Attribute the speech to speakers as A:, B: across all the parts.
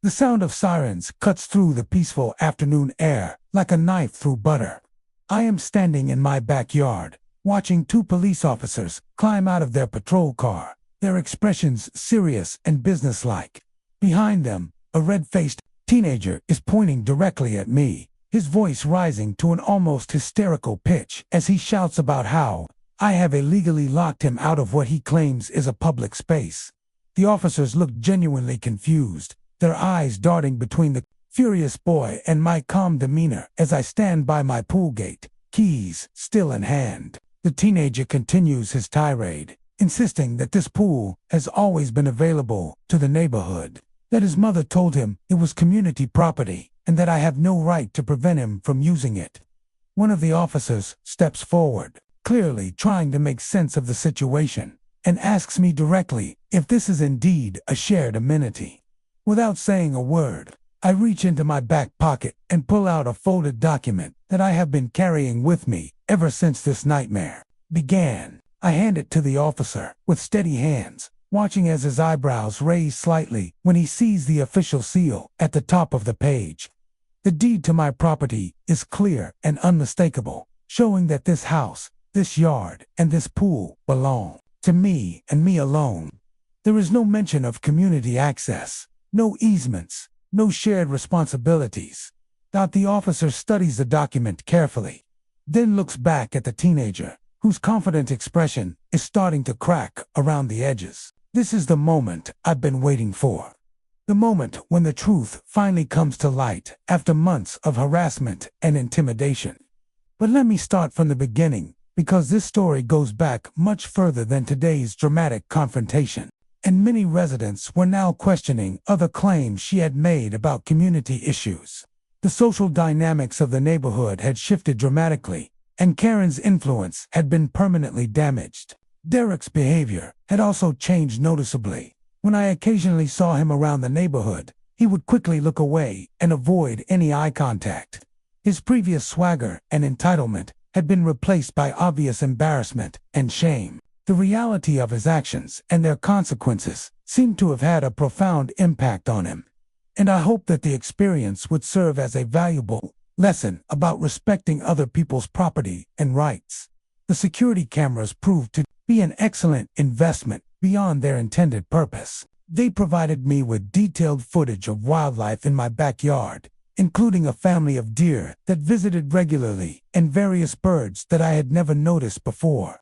A: The sound of sirens cuts through the peaceful afternoon air like a knife through butter. I am standing in my backyard, watching two police officers climb out of their patrol car, their expressions serious and businesslike. Behind them, a red-faced teenager is pointing directly at me, his voice rising to an almost hysterical pitch as he shouts about how I have illegally locked him out of what he claims is a public space. The officers look genuinely confused, their eyes darting between the furious boy and my calm demeanor as I stand by my pool gate, keys still in hand. The teenager continues his tirade, insisting that this pool has always been available to the neighborhood, that his mother told him it was community property, and that I have no right to prevent him from using it. One of the officers steps forward, clearly trying to make sense of the situation, and asks me directly if this is indeed a shared amenity. Without saying a word, I reach into my back pocket and pull out a folded document that I have been carrying with me ever since this nightmare began. I hand it to the officer with steady hands, watching as his eyebrows raise slightly when he sees the official seal at the top of the page. The deed to my property is clear and unmistakable, showing that this house, this yard, and this pool belong to me and me alone. There is no mention of community access, no easements, no shared responsibilities. The officer studies the document carefully, then looks back at the teenager, whose confident expression is starting to crack around the edges. This is the moment I've been waiting for. The moment when the truth finally comes to light after months of harassment and intimidation. But let me start from the beginning, because this story goes back much further than today's dramatic confrontation, and many residents were now questioning other claims she had made about community issues. The social dynamics of the neighborhood had shifted dramatically, and Karen's influence had been permanently damaged. Derek's behavior had also changed noticeably. When I occasionally saw him around the neighborhood, he would quickly look away and avoid any eye contact. His previous swagger and entitlement had been replaced by obvious embarrassment and shame. The reality of his actions and their consequences seemed to have had a profound impact on him, and I hope that the experience would serve as a valuable lesson about respecting other people's property and rights. The security cameras proved to be an excellent investment beyond their intended purpose. They provided me with detailed footage of wildlife in my backyard, including a family of deer that visited regularly and various birds that I had never noticed before.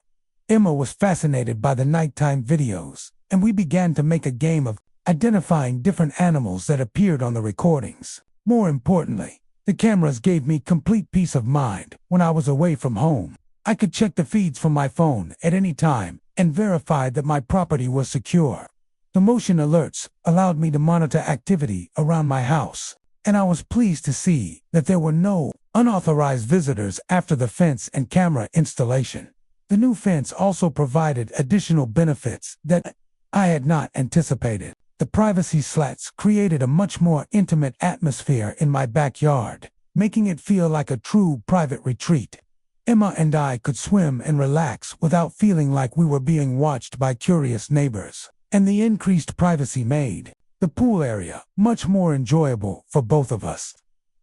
A: Emma was fascinated by the nighttime videos, and we began to make a game of identifying different animals that appeared on the recordings. More importantly, the cameras gave me complete peace of mind when I was away from home. I could check the feeds from my phone at any time and verify that my property was secure. The motion alerts allowed me to monitor activity around my house, and I was pleased to see that there were no unauthorized visitors after the fence and camera installation. The new fence also provided additional benefits that I had not anticipated. The privacy slats created a much more intimate atmosphere in my backyard, making it feel like a true private retreat. Emma and I could swim and relax without feeling like we were being watched by curious neighbors, and the increased privacy made the pool area much more enjoyable for both of us.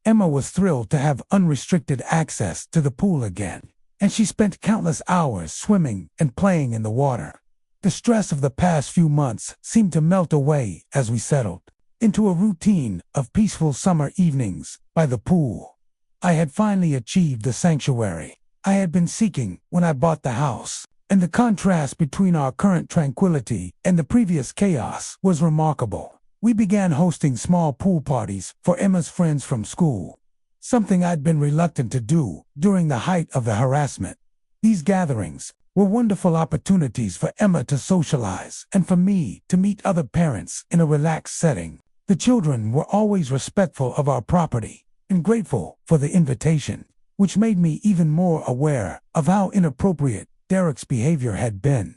A: Emma was thrilled to have unrestricted access to the pool again, and she spent countless hours swimming and playing in the water. The stress of the past few months seemed to melt away as we settled into a routine of peaceful summer evenings by the pool. I had finally achieved the sanctuary I had been seeking when I bought the house, and the contrast between our current tranquility and the previous chaos was remarkable. We began hosting small pool parties for Emma's friends from school, something I'd been reluctant to do during the height of the harassment. These gatherings were wonderful opportunities for Emma to socialize and for me to meet other parents in a relaxed setting. The children were always respectful of our property and grateful for the invitation, which made me even more aware of how inappropriate Derek's behavior had been.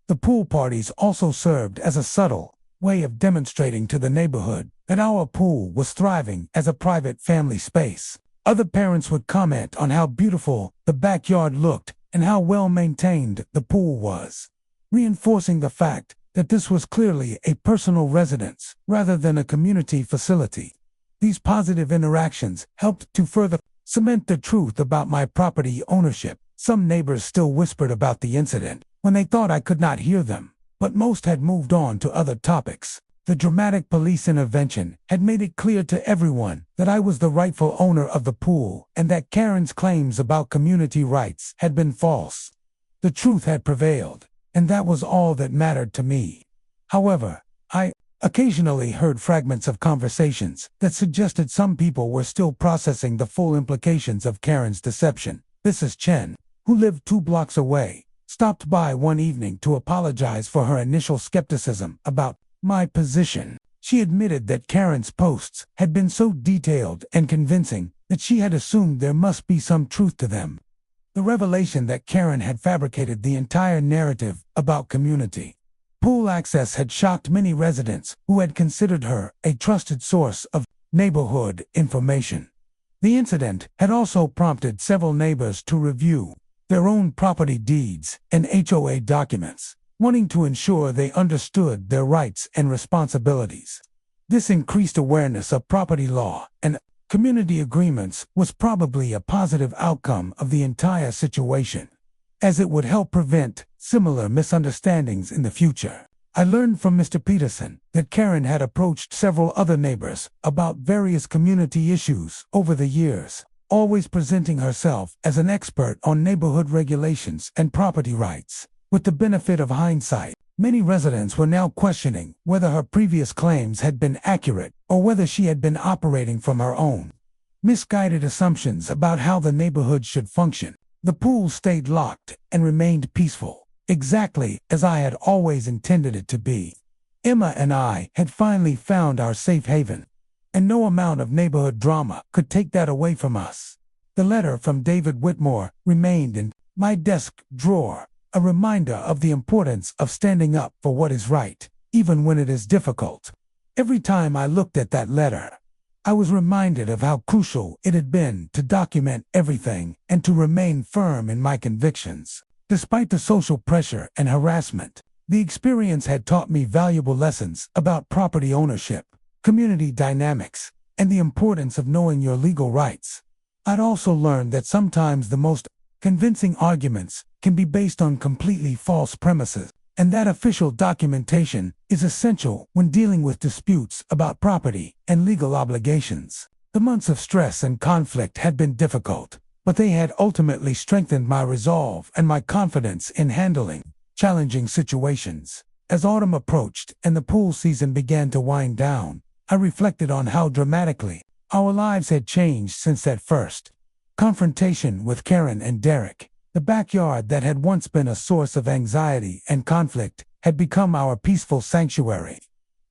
A: The pool parties also served as a subtle way of demonstrating to the neighborhood that our pool was thriving as a private family space. Other parents would comment on how beautiful the backyard looked and how well maintained the pool was, reinforcing the fact that this was clearly a personal residence rather than a community facility. These positive interactions helped to further cement the truth about my property ownership. Some neighbors still whispered about the incident when they thought I could not hear them, but most had moved on to other topics. The dramatic police intervention had made it clear to everyone that I was the rightful owner of the pool and that Karen's claims about community rights had been false. The truth had prevailed, and that was all that mattered to me. However, I occasionally heard fragments of conversations that suggested some people were still processing the full implications of Karen's deception. Mrs. Chen, who lived 2 blocks away, stopped by one evening to apologize for her initial skepticism about my position. She admitted that Karen's posts had been so detailed and convincing that she had assumed there must be some truth to them. The revelation that Karen had fabricated the entire narrative about community pool access had shocked many residents who had considered her a trusted source of neighborhood information. The incident had also prompted several neighbors to review their own property deeds and HOA documents, wanting to ensure they understood their rights and responsibilities. This increased awareness of property law and community agreements was probably a positive outcome of the entire situation, as it would help prevent similar misunderstandings in the future. I learned from Mr. Peterson that Karen had approached several other neighbors about various community issues over the years, always presenting herself as an expert on neighborhood regulations and property rights. With the benefit of hindsight, many residents were now questioning whether her previous claims had been accurate or whether she had been operating from her own misguided assumptions about how the neighborhood should function. The pool stayed locked and remained peaceful, exactly as I had always intended it to be. Emma and I had finally found our safe haven, and no amount of neighborhood drama could take that away from us. The letter from David Whitmore remained in my desk drawer, a reminder of the importance of standing up for what is right, even when it is difficult. Every time I looked at that letter, I was reminded of how crucial it had been to document everything and to remain firm in my convictions. Despite the social pressure and harassment, the experience had taught me valuable lessons about property ownership, community dynamics, and the importance of knowing your legal rights. I'd also learned that sometimes the most convincing arguments can be based on completely false premises, and that official documentation is essential when dealing with disputes about property and legal obligations. The months of stress and conflict had been difficult, but they had ultimately strengthened my resolve and my confidence in handling challenging situations. As autumn approached and the pool season began to wind down, I reflected on how dramatically our lives had changed since that first confrontation with Karen and Derek. The backyard that had once been a source of anxiety and conflict had become our peaceful sanctuary.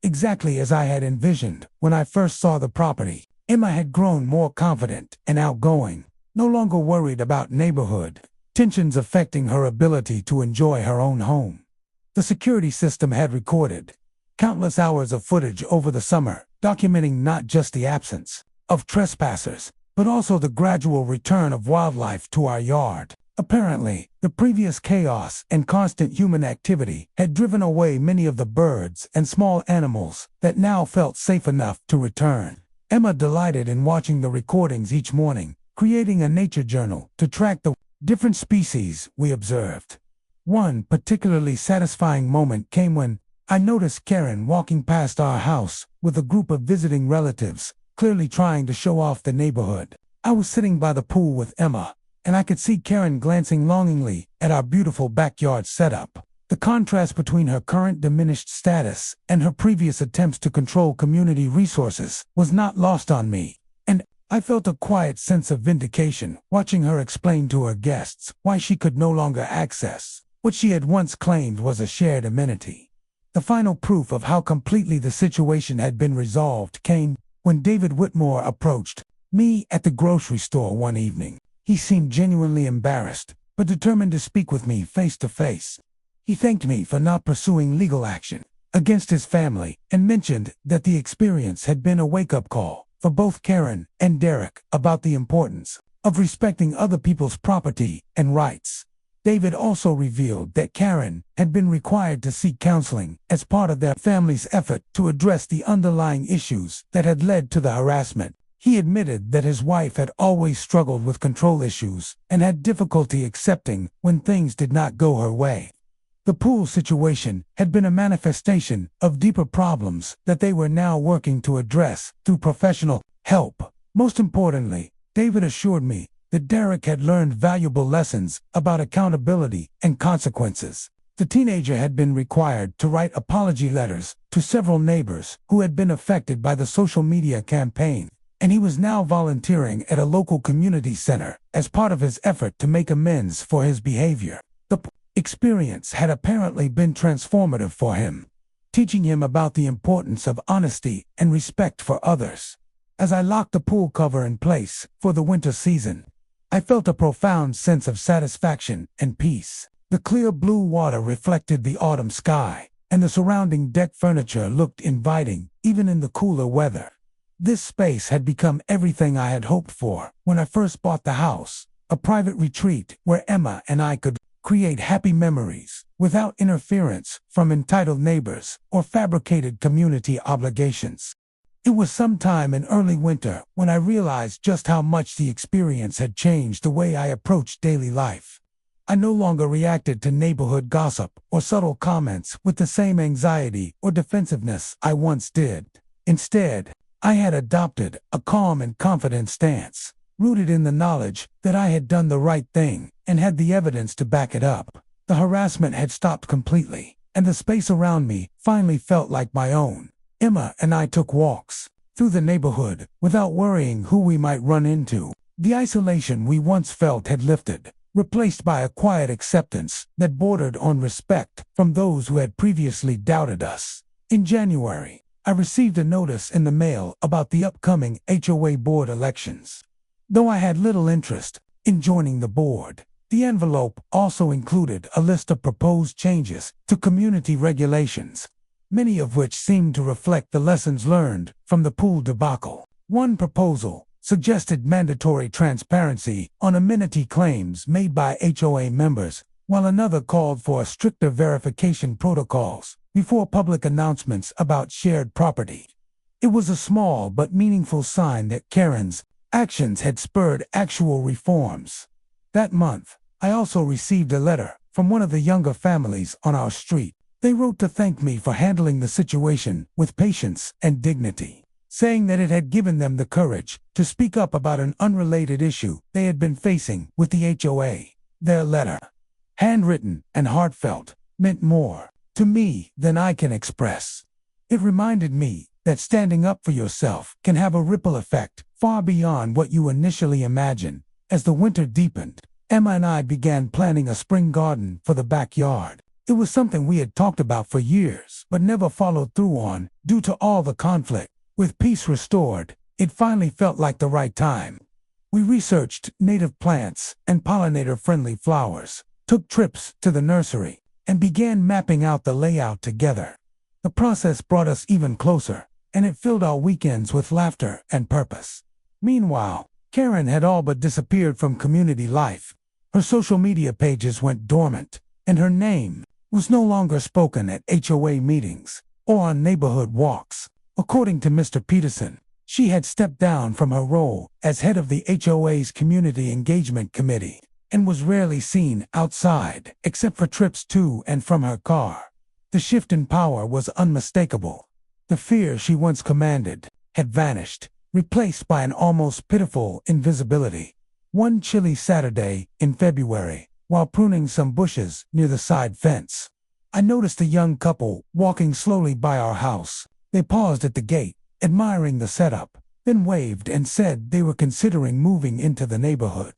A: Exactly as I had envisioned when I first saw the property, Emma had grown more confident and outgoing, no longer worried about neighborhood tensions affecting her ability to enjoy her own home. The security system had recorded countless hours of footage over the summer, documenting not just the absence of trespassers, but also the gradual return of wildlife to our yard. Apparently, the previous chaos and constant human activity had driven away many of the birds and small animals that now felt safe enough to return. Emma delighted in watching the recordings each morning, creating a nature journal to track the different species we observed. One particularly satisfying moment came when I noticed Karen walking past our house with a group of visiting relatives, clearly trying to show off the neighborhood. I was sitting by the pool with Emma, and I could see Karen glancing longingly at our beautiful backyard setup. The contrast between her current diminished status and her previous attempts to control community resources was not lost on me, and I felt a quiet sense of vindication watching her explain to her guests why she could no longer access what she had once claimed was a shared amenity. The final proof of how completely the situation had been resolved came when David Whitmore approached me at the grocery store one evening. He seemed genuinely embarrassed, but determined to speak with me face to face. He thanked me for not pursuing legal action against his family and mentioned that the experience had been a wake-up call for both Karen and Derek about the importance of respecting other people's property and rights. David also revealed that Karen had been required to seek counseling as part of their family's effort to address the underlying issues that had led to the harassment. He admitted that his wife had always struggled with control issues and had difficulty accepting when things did not go her way. The pool situation had been a manifestation of deeper problems that they were now working to address through professional help. Most importantly, David assured me that Derek had learned valuable lessons about accountability and consequences. The teenager had been required to write apology letters to several neighbors who had been affected by the social media campaign, and he was now volunteering at a local community center as part of his effort to make amends for his behavior. The experience had apparently been transformative for him, teaching him about the importance of honesty and respect for others. As I locked the pool cover in place for the winter season, I felt a profound sense of satisfaction and peace. The clear blue water reflected the autumn sky, and the surrounding deck furniture looked inviting even in the cooler weather. This space had become everything I had hoped for when I first bought the house, a private retreat where Emma and I could create happy memories without interference from entitled neighbors or fabricated community obligations. It was sometime in early winter when I realized just how much the experience had changed the way I approached daily life. I no longer reacted to neighborhood gossip or subtle comments with the same anxiety or defensiveness I once did. Instead, I had adopted a calm and confident stance, rooted in the knowledge that I had done the right thing and had the evidence to back it up. The harassment had stopped completely, and the space around me finally felt like my own. Emma and I took walks through the neighborhood without worrying who we might run into. The isolation we once felt had lifted, replaced by a quiet acceptance that bordered on respect from those who had previously doubted us. In January, I received a notice in the mail about the upcoming HOA board elections. Though I had little interest in joining the board, the envelope also included a list of proposed changes to community regulations, many of which seemed to reflect the lessons learned from the pool debacle. One proposal suggested mandatory transparency on amenity claims made by HOA members, while another called for stricter verification protocols before public announcements about shared property. It was a small but meaningful sign that Karen's actions had spurred actual reforms. That month, I also received a letter from one of the younger families on our street. They wrote to thank me for handling the situation with patience and dignity, saying that it had given them the courage to speak up about an unrelated issue they had been facing with the HOA. Their letter, handwritten and heartfelt, meant more to me than I can express. It reminded me that standing up for yourself can have a ripple effect far beyond what you initially imagined. As the winter deepened, Emma and I began planning a spring garden for the backyard. It was something we had talked about for years, but never followed through on due to all the conflict. With peace restored, it finally felt like the right time. We researched native plants and pollinator-friendly flowers, took trips to the nursery, and began mapping out the layout together. The process brought us even closer, and it filled our weekends with laughter and purpose. Meanwhile, Karen had all but disappeared from community life. Her social media pages went dormant, and her name was no longer spoken at HOA meetings or on neighborhood walks. According to Mr. Peterson, she had stepped down from her role as head of the HOA's Community Engagement Committee and was rarely seen outside except for trips to and from her car. The shift in power was unmistakable. The fear she once commanded had vanished, replaced by an almost pitiful invisibility. One chilly Saturday in February, while pruning some bushes near the side fence, I noticed a young couple walking slowly by our house. They paused at the gate, admiring the setup, then waved and said they were considering moving into the neighborhood.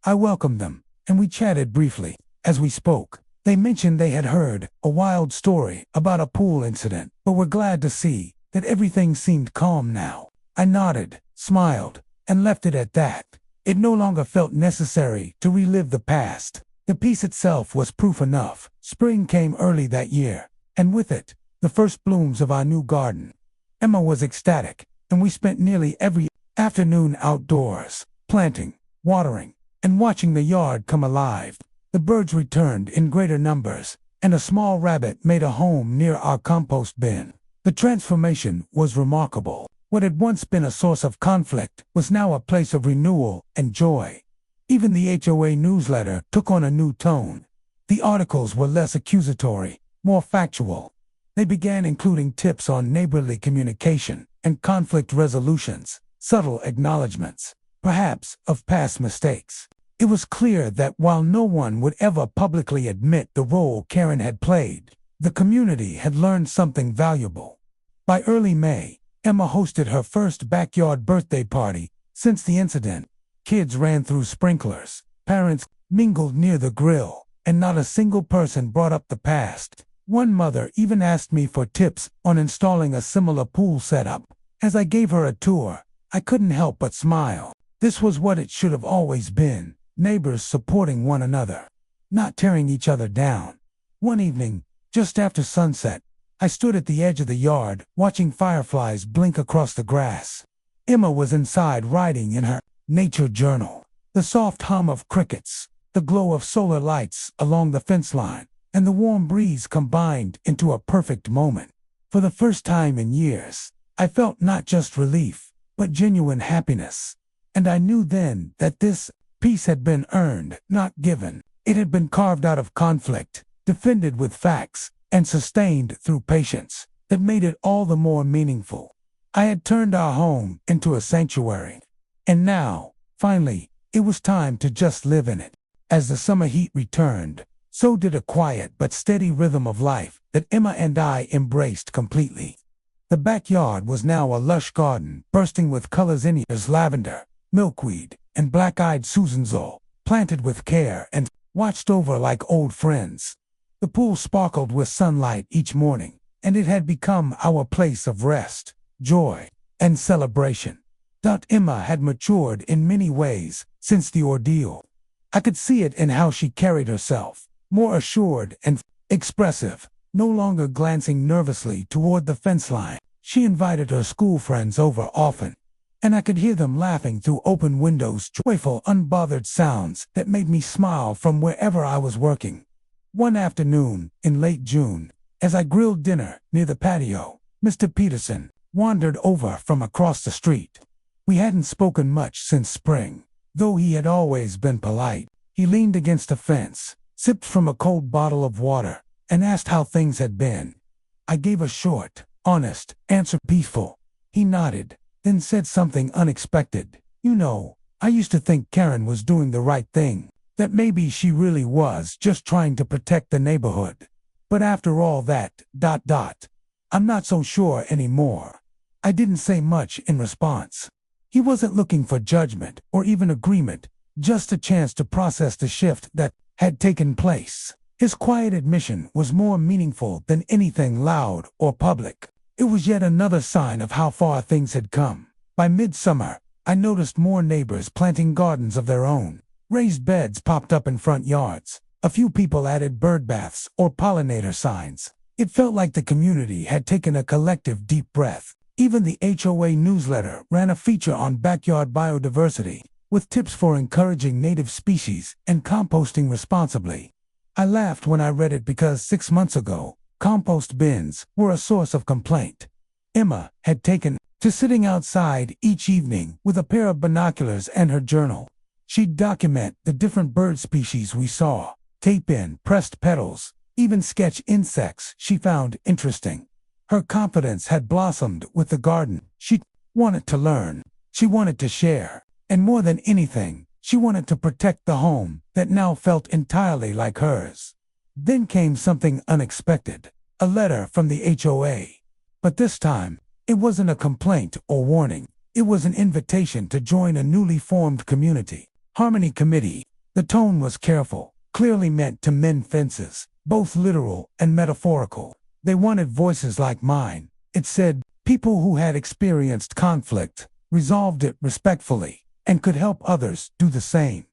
A: I welcomed them, and we chatted briefly. As we spoke, they mentioned they had heard a wild story about a pool incident, but were glad to see that everything seemed calm now. I nodded, smiled, and left it at that. It no longer felt necessary to relive the past. The peace itself was proof enough. Spring came early that year, and with it, the first blooms of our new garden. Emma was ecstatic, and we spent nearly every afternoon outdoors, planting, watering, and watching the yard come alive. The birds returned in greater numbers, and a small rabbit made a home near our compost bin. The transformation was remarkable. What had once been a source of conflict was now a place of renewal and joy. Even the HOA newsletter took on a new tone. The articles were less accusatory, more factual. They began including tips on neighborly communication and conflict resolutions, subtle acknowledgments, perhaps, of past mistakes. It was clear that while no one would ever publicly admit the role Karen had played, the community had learned something valuable. By early May, Emma hosted her first backyard birthday party since the incident. Kids ran through sprinklers, parents mingled near the grill, and not a single person brought up the past. One mother even asked me for tips on installing a similar pool setup. As I gave her a tour, I couldn't help but smile. This was what it should have always been, neighbors supporting one another, not tearing each other down. One evening, just after sunset, I stood at the edge of the yard, watching fireflies blink across the grass. Emma was inside writing in her nature journal. The soft hum of crickets, the glow of solar lights along the fence line, and the warm breeze combined into a perfect moment. For the first time in years, I felt not just relief, but genuine happiness. And I knew then that this peace had been earned, not given. It had been carved out of conflict, defended with facts, and sustained through patience that made it all the more meaningful. I had turned our home into a sanctuary. And now, finally, it was time to just live in it. As the summer heat returned, so did a quiet but steady rhythm of life that Emma and I embraced completely. The backyard was now a lush garden bursting with colors in as lavender, milkweed, and black-eyed Susanzol, planted with care and watched over like old friends. The pool sparkled with sunlight each morning, and it had become our place of rest, joy, and celebration. Emma had matured in many ways since the ordeal. I could see it in how she carried herself, more assured and expressive, no longer glancing nervously toward the fence line. She invited her school friends over often, and I could hear them laughing through open windows, joyful, unbothered sounds that made me smile from wherever I was working. One afternoon, in late June, as I grilled dinner near the patio, Mr. Peterson wandered over from across the street. We hadn't spoken much since spring, though he had always been polite. He leaned against a fence, sipped from a cold bottle of water, and asked how things had been. I gave a short, honest answer, peaceful. He nodded, then said something unexpected. You know, I used to think Karen was doing the right thing, that maybe she really was just trying to protect the neighborhood. But after all that, I'm not so sure anymore. I didn't say much in response. He wasn't looking for judgment or even agreement, just a chance to process the shift that had taken place. His quiet admission was more meaningful than anything loud or public. It was yet another sign of how far things had come. By midsummer, I noticed more neighbors planting gardens of their own. Raised beds popped up in front yards. A few people added bird baths or pollinator signs. It felt like the community had taken a collective deep breath. Even the HOA newsletter ran a feature on backyard biodiversity, with tips for encouraging native species and composting responsibly. I laughed when I read it because 6 months ago, compost bins were a source of complaint. Emma had taken to sitting outside each evening with a pair of binoculars and her journal. She'd document the different bird species we saw, tape in pressed petals, even sketch insects she found interesting. Her confidence had blossomed with the garden. She wanted to learn. She wanted to share. And more than anything, she wanted to protect the home that now felt entirely like hers. Then came something unexpected, a letter from the HOA. But this time, it wasn't a complaint or warning. It was an invitation to join a newly formed community. Harmony Committee. The tone was careful, clearly meant to mend fences, both literal and metaphorical. They wanted voices like mine. It said, people who had experienced conflict, resolved it respectfully, and could help others do the same.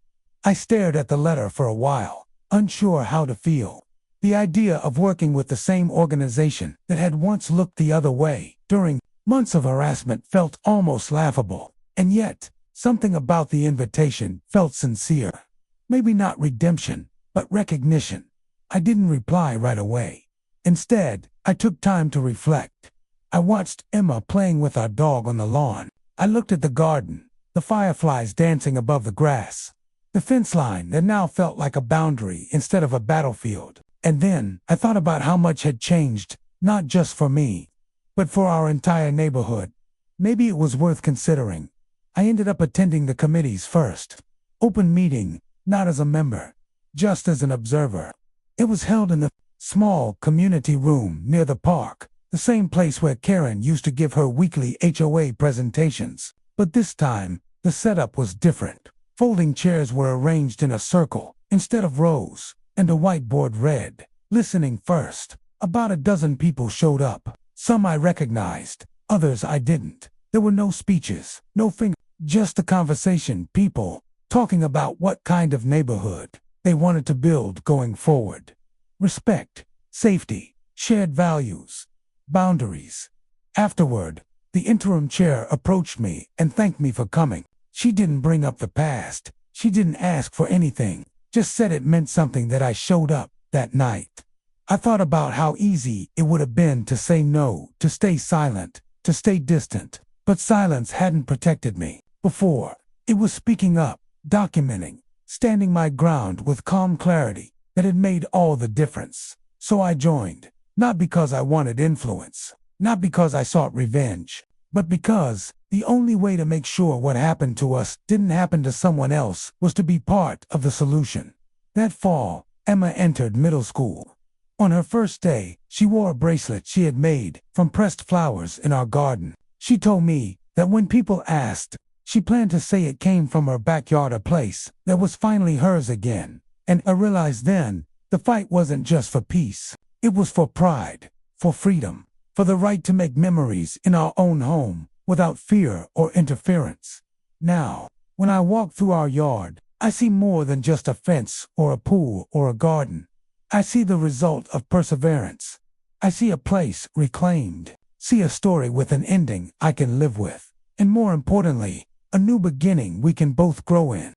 A: I stared at the letter for a while, unsure how to feel. The idea of working with the same organization that had once looked the other way during months of harassment felt almost laughable. And yet, something about the invitation felt sincere. Maybe not redemption, but recognition. I didn't reply right away. Instead, I took time to reflect. I watched Emma playing with our dog on the lawn. I looked at the garden, the fireflies dancing above the grass, the fence line that now felt like a boundary instead of a battlefield. And then I thought about how much had changed, not just for me, but for our entire neighborhood. Maybe it was worth considering. I ended up attending the committee's first open meeting, not as a member, just as an observer. It was held in the small community room near the park, the same place where Karen used to give her weekly HOA presentations. But this time, the setup was different. Folding chairs were arranged in a circle instead of rows, and a whiteboard read, "Listening first." About a dozen people showed up. Some I recognized, others I didn't. There were no speeches, no finger, just a conversation, people talking about what kind of neighborhood they wanted to build going forward. Respect, safety, shared values, boundaries. Afterward, the interim chair approached me and thanked me for coming. She didn't bring up the past. She didn't ask for anything, just said it meant something that I showed up that night. I thought about how easy it would have been to say no, to stay silent, to stay distant. But silence hadn't protected me before. It was speaking up, documenting, standing my ground with calm clarity that had made all the difference. So I joined, not because I wanted influence, not because I sought revenge, but because the only way to make sure what happened to us didn't happen to someone else was to be part of the solution. That fall, Emma entered middle school. On her first day, she wore a bracelet she had made from pressed flowers in our garden. She told me that when people asked, she planned to say it came from her backyard, a place that was finally hers again. And I realized then, the fight wasn't just for peace. It was for pride, for freedom, for the right to make memories in our own home without fear or interference. Now, when I walk through our yard, I see more than just a fence or a pool or a garden. I see the result of perseverance. I see a place reclaimed. See a story with an ending I can live with. And more importantly, a new beginning we can both grow in.